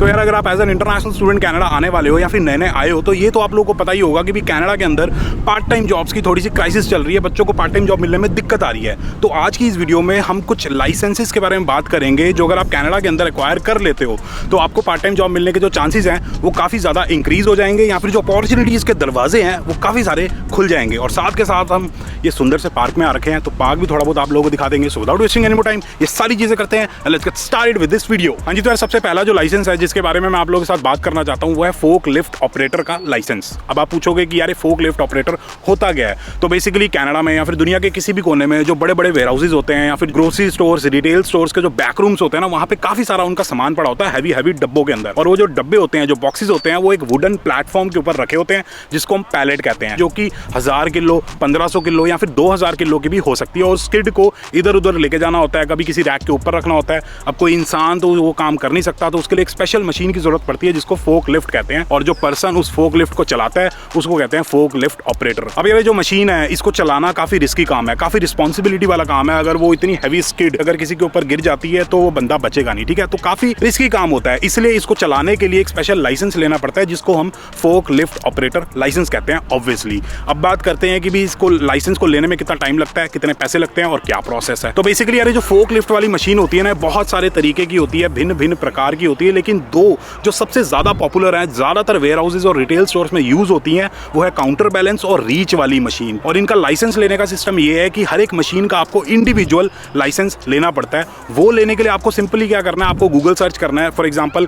तो यार अगर आप as an international student Canada आने वाले हो या फिर नए नए आए हो तो ये तो आप लोगों को पता ही होगा कि भी कनाडा के अंदर पार्ट टाइम जॉब्स की थोड़ी सी क्राइसिस चल रही है, बच्चों को पार्ट टाइम जॉब मिलने में दिक्कत आ रही है। तो आज की इस वीडियो में हम कुछ लाइसेंसेस के बारे में बात करेंगे जो अगर आप कनाडा के अंदर एक्वायर कर लेते हो तो आपको पार्ट टाइम जॉब मिलने के जो चांसेस हैं वो काफ़ी ज़्यादा इंक्रीज हो जाएंगे या फिर जो अपॉर्चुनिटीज़ के दरवाजे हैं वो काफ़ी सारे खुल जाएंगे। और साथ के साथ हम ये सुंदर से पार्क में आ रखे हैं तो पार्क भी थोड़ा बहुत आप लोगों को दिखा देंगे। So without wasting any more time ये सारी चीज़ें करते हैं, let's get started with this video. हाँ जी, तो यार सबसे पहला जो लाइसेंस है जिसके बारे में मैं आप लोगों के साथ बात करना चाहता हूँ वो है फोक लिफ्ट ऑपरेटर का लाइसेंस। अब आप पूछोगे कि यार फोक लिफ्ट ऑपरेटर होता क्या है? तो बेसिकली कनाडा में या फिर दुनिया के किसी भी कोने में जो बड़े बड़े वेयर हाउसेज होते हैं या फिर ग्रोसरी स्टोर्स, रिटेल स्टोर्स के जो बैक रूम्स होते हैं ना, वहाँ पे काफी सारा उनका सामान पड़ा होता है हैवी डब्बों के अंदर। और वो जो डब्बे होते हैं, जो बॉक्सेस होते हैं, वो एक वुडन प्लेटफॉर्म के ऊपर रखे होते हैं जिसको हम पैलेट कहते हैं, जो कि 1000 किलो, 1500 किलो या फिर 2000 किलो की भी हो सकती है। और स्किड को इधर उधर लेके जाना होता है, कभी किसी रैक के ऊपर रखना होता है। अब कोई इंसान तो वो काम कर नहीं सकता, तो उसके लिए एक स्पेशल मशीन की जरूरत पड़ती है जिसको फोक लिफ्ट कहते हैं। और जो पर्सन उस फोक लिफ्ट को चलाता है उसको कहते हैं फोक लिफ्ट ऑपरेटर। अब ये जो मशीन है इसको चलाना काफी रिस्की काम है, काफी रिस्पॉन्सिबिलिटी वाला काम है। अगर वो इतनी हैवी स्किड अगर किसी के ऊपर गिर जाती है तो वो बंदा बचेगा नहीं, ठीक है। तो काफी रिस्की काम होता है, इसलिए इसको चलाने के लिए एक स्पेशल लाइसेंस लेना पड़ता है जिसको हम फोक लिफ्ट ऑपरेटर लाइसेंस कहते हैं ऑब्वियसली। अब बात करते हैं कि भी इसको लाइसेंस को लेने में कितना टाइम लगता है, कितने पैसे लगते हैं और क्या प्रोसेस है। तो बेसिकली यार जो फोक लिफ्ट वाली मशीन होती है ना, बहुत सारे तरीके की होती है, भिन्न भिन्न प्रकार की होती है, लेकिन दो जो सबसे ज्यादा पॉपुलर है, ज्यादातर वेयर हाउसेज और रिटेल स्टोर्स में यूज होती है, वो है काउंटर बैलेंस और रीच वाली मशीन। और इनका लाइसेंस लेने का सिस्टम ये है कि हर एक मशीन का आपको इंडिविजुअल लाइसेंस लेना पड़ता है। वो लेने के लिए आपको सिंपली क्या करना है, आपको गूगल सर्च करना है, for example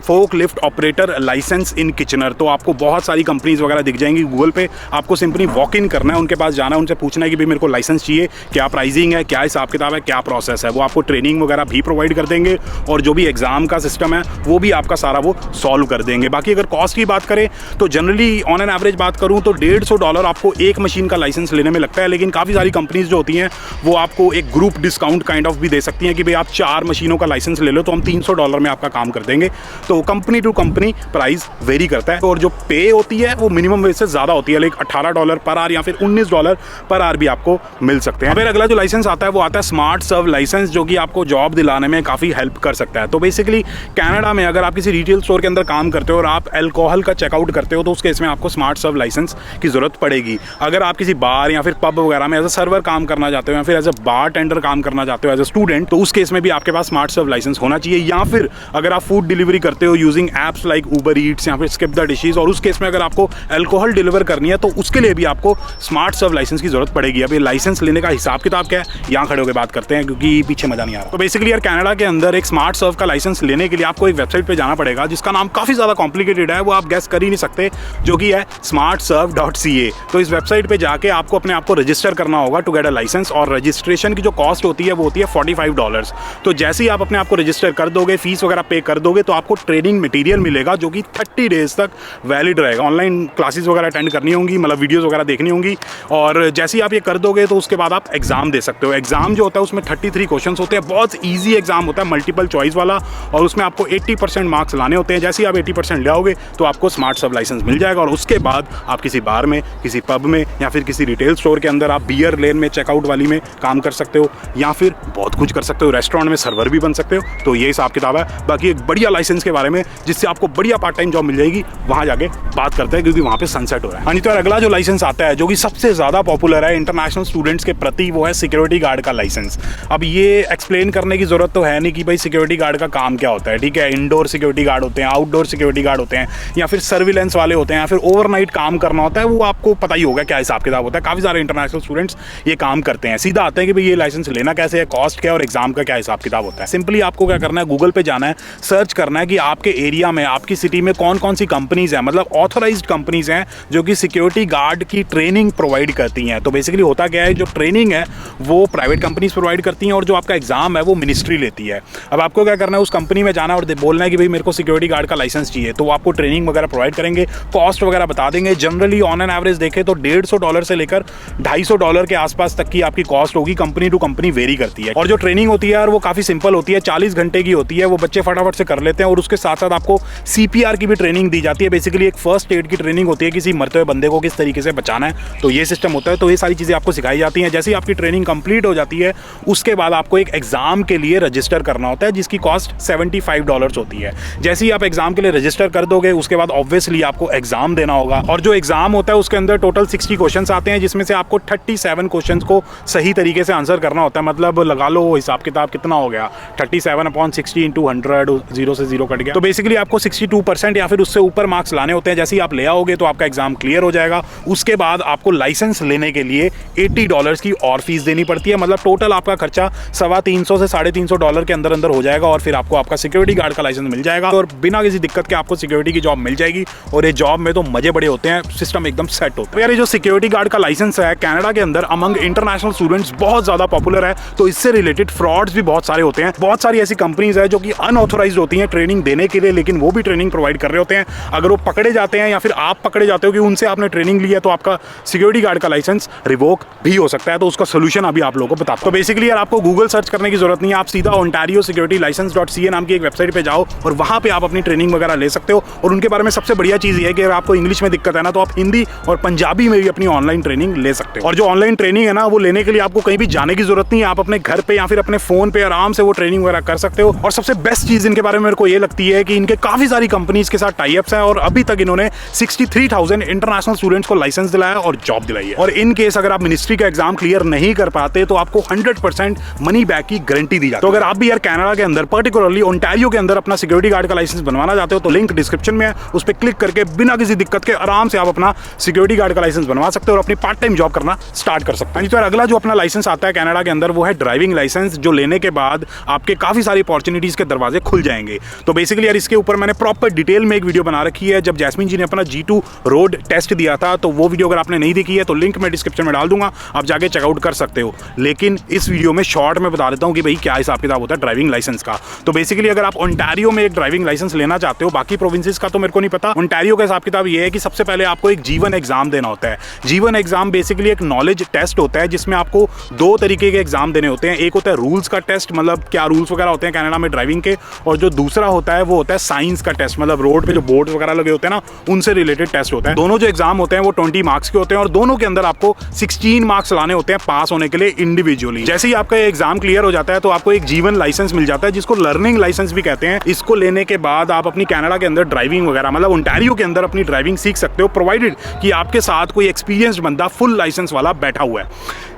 forklift operator licence in Kitchener. तो आपको बहुत सारी कंपनीज वगैरह दिख जाएंगी गूगल पे। आपको सिंपली वॉक इन करना है, उनके पास जाना है, उनसे पूछना है कि भाई मेरे को लाइसेंस चाहिए, क्या प्राइसिंग है, क्या हिसाब किताब है, क्या प्रोसेस है। वो आपको ट्रेनिंग वगैरह भी प्रोवाइड कर देंगे और जो भी एग्जाम का सिस्टम है वो भी आपका सारा वो सॉल्व कर देंगे। बाकी अगर कॉस्ट की बात करें तो जनरली ऑन एन एवरेज बात करूं तो $150 आपको एक मशीन का लाइसेंस लेने में लगता है। लेकिन काफ़ी सारी कंपनीज जो होती हैं वो आपको एक ग्रुप डिस्काउंट काइंड ऑफ भी दे सकती हैं कि भाई आप 4 मशीनों का लाइसेंस ले लो तो हम $300 में आपका काम कर देंगे। तो company to company price vary करता है। और जो पे होती है वो मिनिमम वेज से ज़्यादा होती है, लाइक $18 पर आवर या फिर $19 पर आवर भी आपको मिल सकते हैं। फिर अगला जो लाइसेंस आता है वो आता है स्मार्ट सर्व लाइसेंस, जो कि आपको जॉब दिलाने में काफ़ी हेल्प कर सकता है। तो बेसिकली कनाडा में अगर आप किसी रिटेल स्टोर के अंदर काम करते हो और आप अल्कोहल का चेकआउट करते हो तो उस केस में आपको स्मार्ट सर्व लाइसेंस की जरूरत पड़ेगी। अगर आप किसी बार या फिर पब वगैरह में एज अ सर्वर काम करना चाहते हो या फिर एज अ बार टेंडर काम करना चाहते हो एज अ स्टूडेंट, तो उस केस में भी आपके पास स्मार्ट सर्व लाइसेंस होना चाहिए। या फिर अगर आप फूड डिलीवरी करते हो यूजिंग एप्स लाइक उबर ईट्स या फिर स्किप द डिशेज, और उस केस में अगर आपको अल्कोहल डिलीवर करनी है तो उसके लिए भी आपको स्मार्ट सर्व लाइसेंस की जरूरत पड़ेगी। अब ये लाइसेंस लेने का हिसाब किताब क्या है यहाँ खड़े होकर बात करते हैं क्योंकि पीछे मजा नहीं आ रहा। तो बेसिकली यार कनाडा के अंदर एक स्मार्ट सर्व का लाइसेंस लेने के लिए आपको एक वेबसाइट पे जाना पड़ेगा जिसका नाम काफी ज्यादा कॉम्प्लिकेटेड है, वो आप गैस कर ही नहीं सकते, जो कि है smartserve.ca। तो इस वेबसाइट पे जाके आपको अपने आप को रजिस्टर करना होगा टू गेट अ लाइसेंस। और रजिस्ट्रेशन की जो कॉस्ट होती है वो होती है $45। तो जैसे ही आप अपने आप को रजिस्टर कर दोगे, फीस वगैरह पे कर दोगे, तो आपको ट्रेनिंग मटेरियल मिलेगा जो कि 30 डेज तक वैलिड रहेगा। ऑनलाइन क्लासेस वगैरह अटेंड करनी होंगी, मतलब वीडियोस वगैरह देखनी होंगी। और जैसे ही आप ये कर दोगे तो उसके बाद आप एग्जाम दे सकते हो। एग्जाम जो होता है उसमें 33 क्वेश्चन होते हैं, बहुत ईजी एग्जाम होता है, मल्टीपल चॉइस वाला, और उसमें आपको 80% मार्क्स लाने होते हैं। जैसे ही आप 80% ले आओगे तो आपको स्मार्ट सर्व लाइसेंस मिल जाएगा। और उसके बाद आप किसी बार में, किसी पब में या फिर किसी रिटेल स्टोर के अंदर आप बियर लेन में, चेकआउट वाली में काम कर सकते हो, या फिर बहुत कुछ कर सकते हो, रेस्टोरेंट में सर्वर भी बन सकते हो। तो ये हिसाब किताब है। बाकी एक बढ़िया लाइसेंस के बारे में जिससे आपको बढ़िया पार्ट टाइम जॉब मिल जाएगी, वहां जाके बात करते हैं क्योंकि वहां पे सनसेट हो रहा है। हाँ जी, तो अगला जो लाइसेंस आता है जो कि सबसे ज्यादा पॉपुलर है इंटरनेशनल स्टूडेंट्स के प्रति, वो है सिक्योरिटी गार्ड का लाइसेंस। अब ये एक्सप्लेन करने की जरूरत तो है नहीं कि भाई सिक्योरिटी गार्ड का काम क्या होता है, ठीक है। इंडोर सिक्योरिटी गार्ड होते हैं, आउटडोर सिक्योरिटी गार्ड होते हैं, या फिर सर्विलेंस वाले होते हैं, या फिर ओवरनाइट काम करना होता है, वो आपको पता ही होगा क्या हिसाब किताब होता है। काफी सारे इंटरनेशनल स्टूडेंट्स ये काम करते हैं। सीधा आते हैं कि भाई ये लाइसेंस लेना कैसे है, कॉस्ट क्या है और एग्जाम का क्या हिसाब किताब होता है। सिंपली आपको क्या करना है, गूगल पे जाना है, सर्च करना है कि आपके एरिया में, आपकी सिटी में कौन कौन सी कंपनीज हैं, मतलब ऑथराइज्ड कंपनीज हैं जो कि सिक्योरिटी गार्ड की ट्रेनिंग प्रोवाइड करती हैं। तो बेसिकली होता क्या है, जो ट्रेनिंग है वो प्राइवेट कंपनीज प्रोवाइड करती हैं और जो आपका एग्जाम है वो मिनिस्ट्री लेती है। अब आपको क्या करना है, उस कंपनी में जाना और बोलना है कि भाई मेरे को सिक्योरिटी गार्ड का लाइसेंस चाहिए, तो वो आपको ट्रेनिंग वगैरह प्रोवाइड करेंगे, कॉस्ट वगैरह बता देंगे। जनरली ऑन एन एवरेज देखें तो $150 से लेकर $250 के आसपास तक की आपकी कॉस्ट होगी, कंपनी टू कंपनी वेरी करती है। और जो ट्रेनिंग होती है यार वो काफी सिंपल होती है, 40 घंटे की होती है, वो बच्चे फटाफट से कर लेते हैं। और उसके साथ साथ आपको CPR की भी ट्रेनिंग दी जाती है, बेसिकली एक फर्स्ट एड की ट्रेनिंग होती है, किसी मरते हुए बंदे को किस तरीके से बचाना है, तो ये सिस्टम होता है। तो ये सारी चीजें आपको सिखाई जाती हैं। जैसे ही आपकी ट्रेनिंग कंप्लीट हो जाती है उसके बाद आपको एक एग्जाम के लिए रजिस्टर करना होता है जिसकी कॉस्ट $75 होती है। जैसे ही आप एग्जाम के लिए रजिस्टर कर दोगे उसके बाद ऑब्वियसली आपको एग्जाम देना होगा, और जो एग्जाम होता है उसके अंदर टोटल 60 क्वेश्चंस आते हैं, जिसमें से आपको 37 क्वेश्चंस को सही तरीके से आंसर करना होता है। मतलब लगा लो हिसाब किताब कितना हो गया, 37/60 × 100, 0 से 0 कट गया। तो बेसिकली आपको 62% या फिर उससे ऊपर मार्क्स लाने होते हैं। जैसे ही आप ले आओगे तो आपका एग्जाम क्लियर हो जाएगा। उसके बाद आपको लाइसेंस लेने के लिए $80 की और फीस देनी पड़ती है। मतलब टोटल आपका खर्चा $350 से $350 के अंदर अंदर हो जाएगा, और फिर आपको आपका सिक्योरिटी गार्ड का लाइसेंस मिल जाएगा, और बिना किसी दिक्कत के आपको सिक्योरिटी की जॉब मिल जाएगी। और ये जॉब में तो मजे बड़े होते हैं, सिस्टम एकदम सेट होता है। यार ये जो सिक्योरिटी गार्ड का लाइसेंस है कनाडा के अंदर अमंग इंटरनेशनल स्टूडेंट्स बहुत ज्यादा पॉपुलर है, तो इससे रिलेटेड फ्रॉड्स भी बहुत सारे होते हैं। बहुत सारी ऐसी कंपनीज है जो कि अनऑथोराइज्ड होती हैं ट्रेनिंग देने के लिए, लेकिन वो भी ट्रेनिंग प्रोवाइड कर रहे होते हैं। अगर वो पकड़े जाते हैं या फिर आप पकड़े जाते हो कि उनसे आपने ट्रेनिंग ली है, तो आपका सिक्योरिटी गार्ड का लाइसेंस रिवोक भी हो सकता है। तो उसका सोल्यूशन अभी आप लोगों को बताता हूं। तो बेसिकली यार आपको गूगल सर्च करने की जरूरत नहीं है, आप सीधा OntarioSecurityLicense.ca नाम की एक वेबसाइट पे जाओ और वहां पे आप अपनी ट्रेनिंग वगैरह ले सकते हो। और उनके बारे में सबसे बढ़िया चीज ये है कि अगर आपको इंग्लिश में दिक्कत है ना, तो आप हिंदी और पंजाबी में भी अपनी ऑनलाइन ट्रेनिंग ले सकते हो। और जो ऑनलाइन ट्रेनिंग है ना, वो लेने के लिए आपको कहीं भी जाने की जरूरत नहीं है, आप अपने घर पे या फिर अपने फोन पे आराम से वो ट्रेनिंग वगैरह कर सकते हो। और सबसे बेस्ट चीज इनके बारे में मेरे को ये लगती है कि इनके काफी सारी कंपनीज के साथ टाई अप्स है, और अभी तक इन्होंने 63,000 इंटरनेशनल स्टूडेंट्स को लाइसेंस दिलाया और जॉब दिलाई है। और इन केस अगर आप मिनिस्ट्री का एग्जाम क्लियर नहीं कर पाते तो आपको 100% मनी बैक की गारंटी दी जाती है। तो अगर आप भी यार कनाडा के अंदर पर्टिकुलरली ओंटारियो के अंदर अपना सिक्योरिटी गार्ड का लाइसेंस बनवाना चाहते हो, तो लिंक डिस्क्रिप्शन में है, उस पर क्लिक करके बिना किसी दिक्कत के आराम से आप अपना सिक्योरिटी गार्ड का लाइसेंस बनवा सकते हो और अपनी पार्ट टाइम जॉब करना स्टार्ट कर सकते हैं। तो अगला जो अपना लाइसेंस आता है कनाडा के अंदर वो है ड्राइविंग लाइसेंस, जो लेने के बाद आपके काफी सारी अपॉर्चुनिटीज के दरवाजे खुल जाएंगे। तो बेसिकली यार इसके ऊपर मैंने प्रॉपर डिटेल में एक वीडियो बना रखी है। जब जैस्मिन जी ने अपना G2 रोड टेस्ट दिया था, तो वो वीडियो अगर आपने नहीं देखी है तो लिंक मैं डिस्क्रिप्शन में डाल दूंगा, आप जाके चेकआउट कर सकते हो। लेकिन इस वीडियो में शॉर्ट में बता देता हूं कि भाई क्या हिसाब किताब होता है ड्राइविंग लाइसेंस का। तो बेसिकली अगर आप ओंटारियो में एक ड्राइविंग लाइसेंस लेना चाहते हो, बाकी प्रोविंसेस का तो मेरे को नहीं पता, ओंटारियो का हिसाब किताब ये है कि सबसे पहले आपको एक G1 एग्जाम देना होता है। G1 एग्जाम बेसिकली एक नॉलेज टेस्ट होता है, जिसमें आपको 2 तरीके के एग्जाम देने होते हैं। एक होता है रूल्स का टेस्ट, मतलब क्या रूल्स वगैरह होते हैं कनाडा में ड्राइविंग के, और जो दूसरा होता है वो होता है साइंस का टेस्ट, मतलब रोड पे जो बोर्ड वगैरह लगे होते हैं ना, उनसे रिलेटेड टेस्ट होता है। दोनों जो एग्जाम होते हैं वो 20 मार्क्स के होते हैं, और दोनों के अंदर आपको 16 मार्क्स लाने होते हैं पास होने के लिए इंडिविजुअली। जैसे ही आपका एग्जाम क्लियर हो जाता है तो आपको एक G1 लाइसेंस मिल जाता है, जिसको लर्निंग लाइसेंस भी कहते हैं। इसको लेने के बाद आप अपनी कनाडा के अंदर ड्राइविंग वगैरह, मतलब ओंटारियो के अंदर अपनी ड्राइविंग सीख सकते हो, प्रोवाइडेड कि आपके साथ कोई एक्सपीरियंस्ड बंदा फुल लाइसेंस वाला बैठा हुआ है।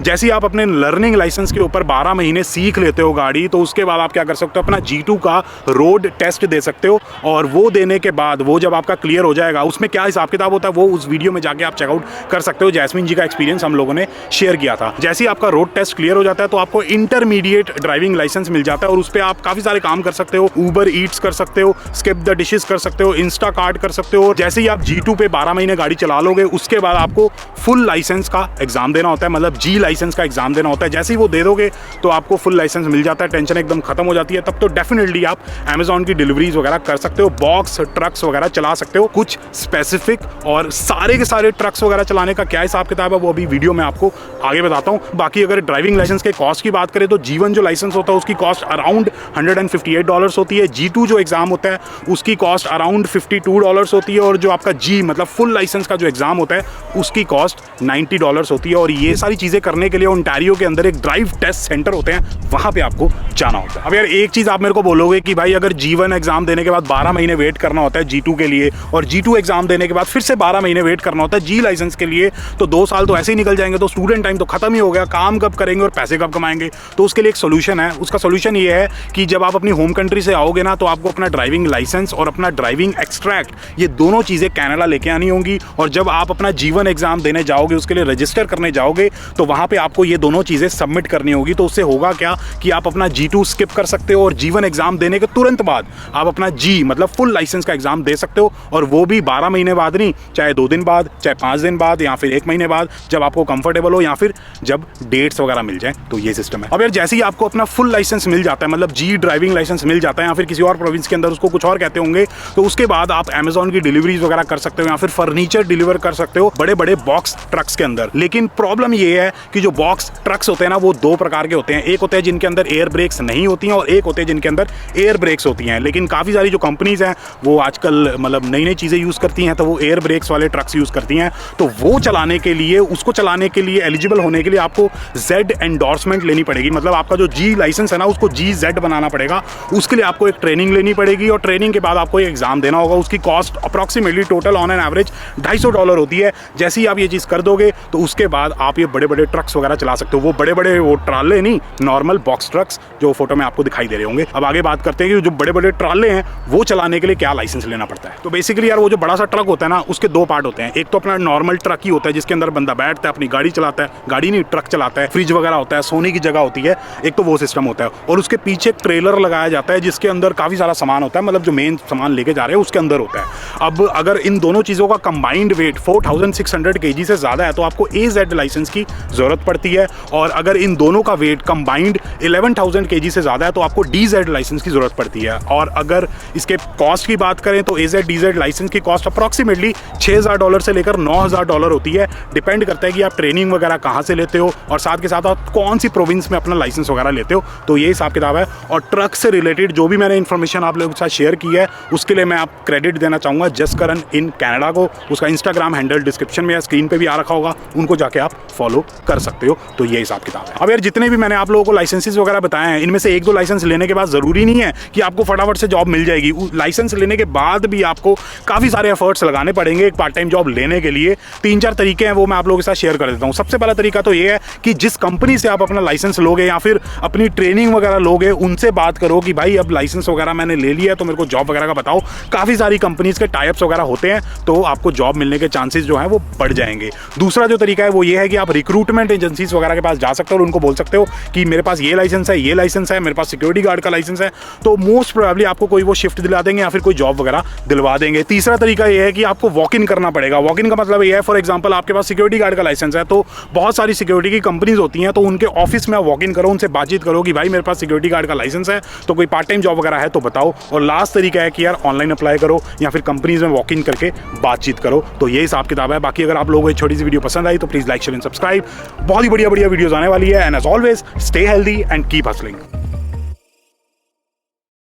जैसे ही आप अपने लर्निंग लाइसेंस के ऊपर 12 महीने सीख लेते हो गाड़ी, तो उसके बाद आप क्या कर सकते हो, अपना G2 का रोड टेस्ट दे सकते हो। और वो देने के बाद वो जब आपका क्लियर हो जाएगा, उसमें क्या हिसाब किताब होता है वो उस वीडियो में जाके आप चेकआउट कर सकते हो। जैस्मिन जी का एक्सपीरियंस हम लोगों ने शेयर किया था। जैसे ही आपका रोड टेस्ट क्लियर हो जाता है तो आपको इंटरमीडिएट ड्राइविंग लाइसेंस मिल जाता है, और उस पर आप काफी सारे काम कर सकते हो। ऊबर ईट्स कर सकते हो, स्किप द डिशेस कर सकते हो, इंस्टा कार्ट कर सकते हो। जैसे ही आप G2 पे 12 महीने गाड़ी चला लोगे, उसके बाद आपको फुल लाइसेंस का एग्जाम देना होता है, मतलब G लाइसेंस का एग्जाम देना होता है। जैसे ही वो दे दोगे तो आपको फुल लाइसेंस मिल जाता है, टेंशन एकदम खत्म हो जाती है। तब तो डेफिनेटली आप अमेजॉन की डिलीवरीज वगैरह कर सकते हो, बॉक्स ट्रक्स वगैरह चला सकते हो। कुछ स्पेसिफिक और सारे के सारे ट्रक्स वगैरह चलाने का क्या हिसाब किताब है वो अभी वीडियो में आपको आगे बताता हूँ। बाकी अगर ड्राइविंग लाइसेंस के कॉस्ट की बात करें तो G1 जो लाइसेंस होता है उसकी कॉस्ट अराउंड $158 होती है। G2 जो एग्जाम होता है उसकी कॉस्ट अराउंड $52 होती है, और जो आपका G मतलब फुल लाइसेंस का जो एग्जाम होता है उसकी कॉस्ट $90 होती है। और ये सारी चीजें करने के लिए ओंटारियो के अंदर एक ड्राइव टेस्ट सेंटर होते हैं, वहां पे आपको जाना होता है। अब यार एक चीज आप मेरे को बोलोगे कि भाई अगर G1 एग्जाम देने के बाद 12 महीने वेट करना होता है G2 के लिए, और G2 एग्जाम देने के बाद फिर से 12 महीने वेट करना होता है G लाइसेंस के लिए, तो 2 साल तो ऐसे ही निकल जाएंगे। तो स्टूडेंट टाइम तो खत्म ही हो गया, काम कब करेंगे और पैसे कब कमाएंगे। तो उसके लिए एक सोल्यूशन है। उसका सोल्यूशन ये है कि जब आप अपनी होम कंट्री से आओगे ना, तो आपको अपना ड्राइविंग लाइसेंस और अपना ड्राइविंग एक्सट्रैक्ट, ये दोनों चीजें कनाडा लेके आनी होंगी। और जब आप अपना G1 एग्जाम देने जाओगे, उसके लिए रजिस्टर करने जाओगे, तो वहां पे आपको ये दोनों चीजें सबमिट करनी होगी। तो उससे होगा क्या कि आप अपना G2 स्किप कर सकते हो, और G1 एग्जाम देने के तुरंत बाद आप अपना G मतलब फुल लाइसेंस का एग्जाम दे सकते हो। और वो भी 12 महीने बाद नहीं, चाहे 2 दिन बाद, चाहे 5 दिन बाद, या फिर 1 महीने बाद, जब आपको कंफर्टेबल हो, या फिर जब डेट्स वगैरह मिल जाए। तो ये सिस्टम है। अब यार जैसे ही आपको अपना फुल लाइसेंस मिल जाता है, मतलब G ड्राइविंग लाइसेंस मिल जाता है, या फिर किसी और प्रोविंस के अंदर उसको कुछ और कहते होंगे, तो उसके बाद आप अमेजॉन की डिलीवरीज वगैरह कर सकते हो, या फिर फर्नीचर डिलीवर कर सकते हो बड़े बड़े बॉक्स ट्रक्स के अंदर। लेकिन प्रॉब्लम ये है कि जो बॉक्स ट्रक्स होते हैं ना, वो 2 प्रकार के होते हैं। एक होते हैं जिनके अंदर एयर ब्रेक्स नहीं होती हैं, और एक होते हैं जिनके अंदर एयर ब्रेक्स होती हैं। लेकिन काफ़ी सारी जो कंपनीज हैं वो आजकल मतलब नई नई चीज़ें यूज़ करती हैं, तो वो एयर ब्रेक्स वाले ट्रक्स यूज़ करती हैं। तो वो चलाने के लिए, उसको चलाने के लिए एलिजिबल होने के लिए आपको Z एंडोर्समेंट लेनी पड़ेगी। मतलब आपका जो G लाइसेंस है ना, उसको GZ बनाना पड़ेगा। उसके लिए आपको एक ट्रेनिंग ट्रेनिंग लेनी पड़ेगी और ट्रेनिंग के बाद आपको एक एग्जाम देना होगा। उसकी cost approximately total on an average $250 होती है। जैसे ही आप ये चीज़ कर दोगे तो उसके बाद आप ये बड़े बड़े ट्रक्स वगैरह चला सकते हो। वो बड़े बड़े वो ट्राले नहीं, नॉर्मल बॉक्स ट्रक्स जो फोटो में आपको दिखाई दे रहे होंगे। अब आगे बात करते हैं कि जो बड़े बड़े ट्राले हैं वो चलाने के लिए क्या लाइसेंस लेना पड़ता है। तो बेसिकली यार वो जो बड़ा सा ट्रक होता है ना, उसके दो पार्ट होते हैं। एक तो अपना नॉर्मल ट्रक ही होता है जिसके अंदर बंदा बैठता है, अपनी गाड़ी चलाता है, गाड़ी नहीं ट्रक चलाता है, फ्रिज वगैरह होता है, सोने की जगह होती है, एक तो वो सिस्टम होता है। और उसके पीछे ट्रेलर लगाया जाता है जिसके अंदर काफ़ी सारा सामान होता है, मतलब जो मेन सामान लेके जा रहे हैं उसके अंदर होता है। अब अगर इन दोनों चीज़ों का कंबाइंड वेट 4600 kg से ज़्यादा है तो आपको AZ लाइसेंस की ज़रूरत पड़ती है। और अगर इन दोनों का वेट कंबाइंड 11000 kg से ज़्यादा है तो आपको DZ लाइसेंस की ज़रूरत पड़ती है। और अगर इसके कॉस्ट की बात करें तो AZ DZ लाइसेंस की कॉस्ट अप्रॉक्सीमेटली $6000 से लेकर $9000 होती है। डिपेंड करता है कि आप ट्रेनिंग वगैरह कहाँ से लेते हो और साथ के साथ आप कौन सी प्रोविंस में अपना लाइसेंस वगैरह लेते हो। तो ये हिसाब किताब है। और ट्रक से रिलेटेड जो भी मैंने इन्फॉर्मेशन आप लोगों के साथ शेयर की है उसके लिए मैं आप क्रेडिट देना चाहूँगा जसकरण इन कनाडा को। उसका इंस्टाग्राम हैंडल डिस्क्रिप्शन में या स्क्रीन पे भी आ रखा होगा, उनको जाके आप फॉलो कर सकते हो। तो ये हिसाब किताब है। अब यार जितने भी मैंने आप लोगों को लाइसेंसेस वगैरह बताए हैं इनमें से एक दो लाइसेंस लेने के बाद ज़रूरी नहीं है कि आपको फटाफट से जॉब मिल जाएगी। लाइसेंस लेने के बाद भी आपको काफ़ी सारे एफर्ट्स लगाने पड़ेंगे एक पार्ट टाइम जॉब लेने के लिए। 3-4 तरीके हैं वो मैं आप लोगों के साथ शेयर कर देता हूँ। सबसे पहला तरीका तो ये है कि जिस कंपनी से आप अपना लाइसेंस लोगे या फिर अपनी ट्रेनिंग वगैरह लोगे उनसे बात करो कि भाई अब लाइसेंस वगैरह मैंने ले लिया है तो मेरे को जॉब वगैरह का बताओ। काफ़ी सारी कंपनीज के टाइप्स वगैरह होते हैं तो आपको जॉब मिलने के चांसेस जो है वो बढ़ जाएंगे। दूसरा जो तरीका है वो ये है कि आप रिक्रूटमेंट एजेंसीज वगैरह के पास जा सकते हो और उनको बोल सकते हो कि मेरे पास ये लाइसेंस है, ये लाइसेंस है, मेरे पास सिक्योरिटी गार्ड का लाइसेंस है। तो मोस्ट प्रोबेबली आपको कोई वो शिफ्ट दिला देंगे या फिर कोई जॉब वगैरह दिलवा देंगे। तीसरा तरीका ये है कि आपको वॉक इन करना पड़ेगा। वॉक इन का मतलब ये है, फॉर एग्जाम्पल आपके पास सिक्योरिटी गार्ड का लाइसेंस है तो बहुत सारी सिक्योरिटी की कंपनीज होती हैं तो उनके ऑफिस में आप वॉक इन करो, उनसे बातचीत करो कि भाई मेरे पास सिक्योरिटी गार्ड का लाइसेंस है तो कोई पार्ट टाइम जॉब वगैरह है तो बताओ। और लास्ट तरीका है कि यार ऑनलाइन अप्लाई करो या फिर कंपनीज में वॉक इन करके बातचीत करो। तो ये हिसाब किताब है। बाकी अगर आप लोगों को ये छोटी सी वीडियो पसंद आई तो please like share and subscribe. बहुत ही बढ़िया वीडियोज़ आने वाली है। And as always stay healthy and keep hustling.